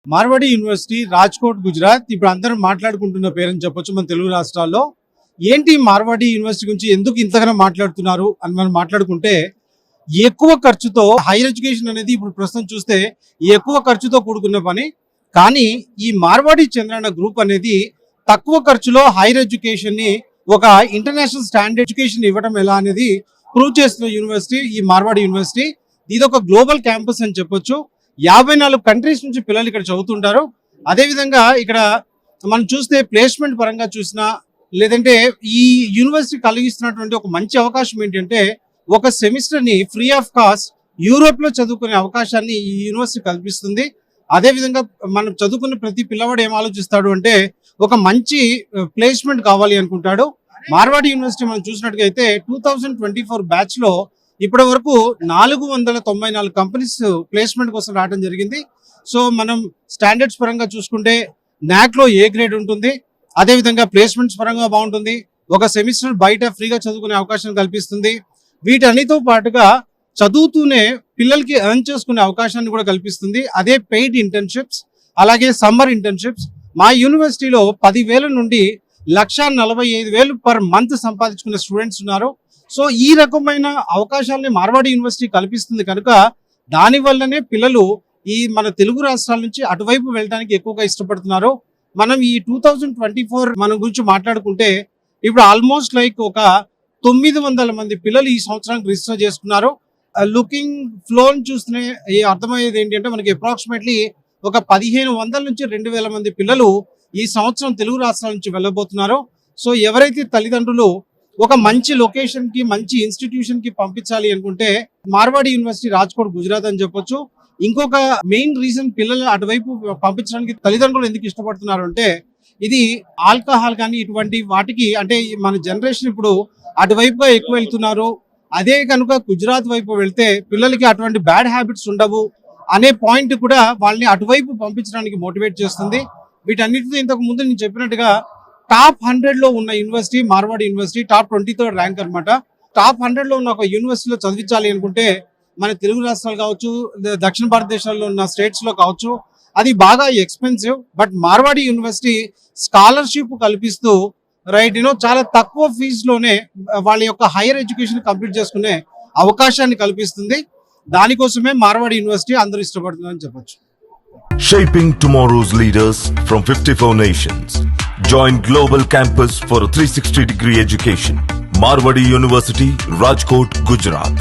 Marwadi university Rajkot Gujarat ఇప్పుడు అందరం మాట్లాడుకుంటున్న పేరని చెప్పొచ్చు మన తెలుగు రాష్ట్రాల్లో. ఏంటి మార్వాడి యూనివర్సిటీ గురించి ఎందుకు ఇంతగానో మాట్లాడుతున్నారు అని మనం మాట్లాడుకుంటే, ఎక్కువ ఖర్చుతో హైయర్ ఎడ్యుకేషన్ అనేది ఇప్పుడు ప్రస్తుతం చూస్తే ఎక్కువ ఖర్చుతో కూడుకున్న పని. కానీ ఈ మార్వాడి చంద్రన్న గ్రూప్ అనేది తక్కువ ఖర్చులో హైయర్ ఎడ్యుకేషన్ ని ఒక ఇంటర్నేషనల్ స్టాండర్డ్ ఎడ్యుకేషన్ ఇవ్వడం ఎలా అనేది ప్రూవ్ చేస్తున్న యూనివర్సిటీ ఈ మార్వాడి యూనివర్సిటీ. ఇది ఒక గ్లోబల్ క్యాంపస్ అని చెప్పొచ్చు. 54 కంట్రీస్ నుంచి పిల్లలు ఇక్కడ చదువుతుంటారు. అదేవిధంగా ఇక్కడ మనం చూస్తే ప్లేస్మెంట్ పరంగా చూసినా, లేదంటే ఈ యూనివర్సిటీ కలిగిస్తున్నటువంటి ఒక మంచి అవకాశం ఏంటంటే, ఒక సెమిస్టర్ని ఫ్రీ ఆఫ్ కాస్ట్ యూరోప్లో చదువుకునే అవకాశాన్ని ఈ యూనివర్సిటీ కల్పిస్తుంది. అదేవిధంగా మనం చదువుకున్న ప్రతి పిల్లవాడు ఏం ఆలోచిస్తాడు అంటే, ఒక మంచి ప్లేస్మెంట్ కావాలి అనుకుంటాడు. మార్వాడి యూనివర్సిటీ మనం చూసినట్టుగైతే 2024 బ్యాచ్లో ఇప్పటి వరకు 494 కంపెనీస్ ప్లేస్మెంట్ కోసం రావడం జరిగింది. సో మనం స్టాండర్డ్స్ పరంగా చూసుకుంటే నాక్లో ఏ గ్రేడ్ ఉంటుంది, అదేవిధంగా ప్లేస్మెంట్స్ పరంగా బాగుంటుంది, ఒక సెమిస్టర్ బయట ఫ్రీగా చదువుకునే అవకాశం కల్పిస్తుంది. వీటన్నిటితో పాటుగా చదువుతూనే పిల్లలకి ఎర్న్ చేసుకునే అవకాశాన్ని కూడా కల్పిస్తుంది. అదే పెయిడ్ ఇంటర్న్షిప్స్, అలాగే సమ్మర్ ఇంటర్న్షిప్స్. మా యూనివర్సిటీలో 10,000 నుండి 1,45,000 పర్ మంత్ సంపాదించుకునే స్టూడెంట్స్ ఉన్నారు. సో ఈ రకమైన అవకాశాలని మార్వాడి యూనివర్సిటీ కల్పిస్తుంది కనుక దానివల్లనే పిల్లలు ఈ మన తెలుగు రాష్ట్రాల నుంచి అటువైపు వెళ్ళడానికి ఎక్కువగా ఇష్టపడుతున్నారు. మనం ఈ 2024 మన గురించి మాట్లాడుకుంటే ఇప్పుడు ఆల్మోస్ట్ లైక్ ఒక 900 మంది పిల్లలు ఈ సంవత్సరానికి రిజిస్టర్ చేసుకున్నారు. లుకింగ్ ఫ్లోని చూస్తేనే అర్థమయ్యేది ఏంటంటే, మనకి అప్రాక్సిమేట్లీ ఒక 1,500 నుంచి 2,000 మంది పిల్లలు ఈ సంవత్సరం తెలుగు రాష్ట్రాల నుంచి వెళ్ళబోతున్నారు. సో ఎవరైతే తల్లిదండ్రులు ఒక మంచి లొకేషన్ కి, మంచి ఇన్స్టిట్యూషన్ కి పంపించాలి అనుకుంటే మార్వాడి యూనివర్సిటీ రాజ్కోట్ గుజరాత్ అని చెప్పొచ్చు. ఇంకొక మెయిన్ రీజన్ పిల్లలు అటువైపు పంపించడానికి తల్లిదండ్రులు ఎందుకు ఇష్టపడుతున్నారు అంటే, ఇది ఆల్కహాల్ కానీ ఇటువంటి వాటికి, అంటే మన జనరేషన్ ఇప్పుడు అటువైపుగా ఎక్కువ వెళ్తున్నారు. అదే కనుక గుజరాత్ వైపు వెళ్తే పిల్లలకి అటువంటి బ్యాడ్ హ్యాబిట్స్ ఉండవు అనే పాయింట్ కూడా వాళ్ళని అటువైపు పంపించడానికి మోటివేట్ చేస్తుంది. వీటన్నిటితో ఇంతకు ముందు నేను చెప్పినట్టుగా టాప్ 100 లో ఉన్న university Marwadi university, top 23rd rank అనమాట. టాప్ 100 లో ఉన్న ఒక యూనివర్సిటీలో చదివించాలి అనుకుంటే మన తెలుగు రాష్ట్రాలు కావచ్చు, దక్షిణ భారతదేశంలో ఉన్న స్టేట్స్ లో కావచ్చు, అది బాగా expensive. But Marwadi university scholarship కల్పిస్తూ చాలా తక్కువ ఫీజులోనే వాళ్ళ యొక్క హైయర్ ఎడ్యుకేషన్ కంప్లీట్ చేసుకునే అవకాశాన్ని కల్పిస్తుంది. దానికోసమే మార్వాడి యూనివర్సిటీ అందరూ ఇష్టపడుతుందని చెప్పొచ్చు. Shaping tomorrow's leaders from 54 nations. Join Global Campus for a 360-degree education. Marwadi University, Rajkot, Gujarat.